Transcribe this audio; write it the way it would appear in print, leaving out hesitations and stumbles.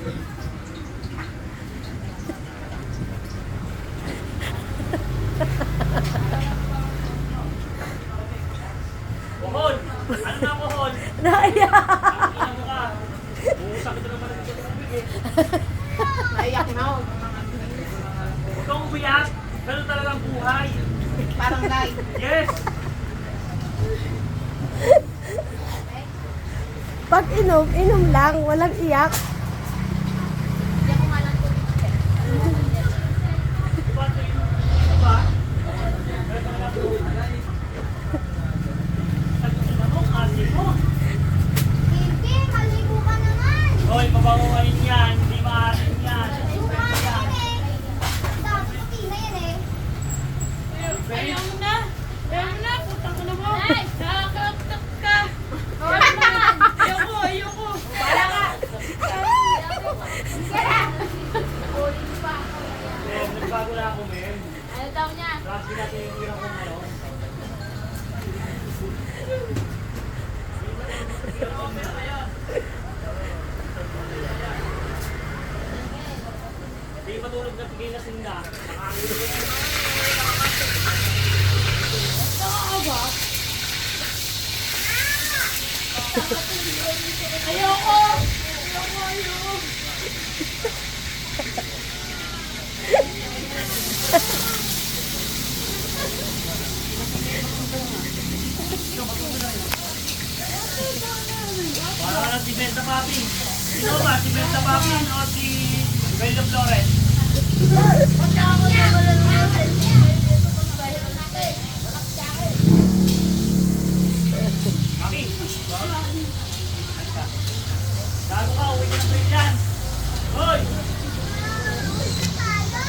Kuhol! Ano na kuhol? Naiyak. Ang ina mo ka. Sakit na naman ito sa bibig eh. Naiyak na ako. Huwag kang umiyak. Ganun talagang buhay. Parang guy. Yes! Pag inom, inom lang. Walang iyak. Diba? Hindi, maligo ka naman. Hoy, mabango kayo yan. Hindi maasin yan. Bukas yan eh. Dami puti na yan eh. Ayaw mo na. Ayaw mo na. Putang ko na mo. Nakakaktak ka. Ayoko. Para ka. Eh, nagbago na ako, men. Ano daw niya? Grabe natin yung hirap ko ngayon. Hindi matulog na pigay na sinda. Ayoko. Para ka lang si Benta Papi. Sino ba? Si Benta Papi o si Bella Flores? Papi! Gago ka, uwi ka na sa yan! Hoy! Tayo!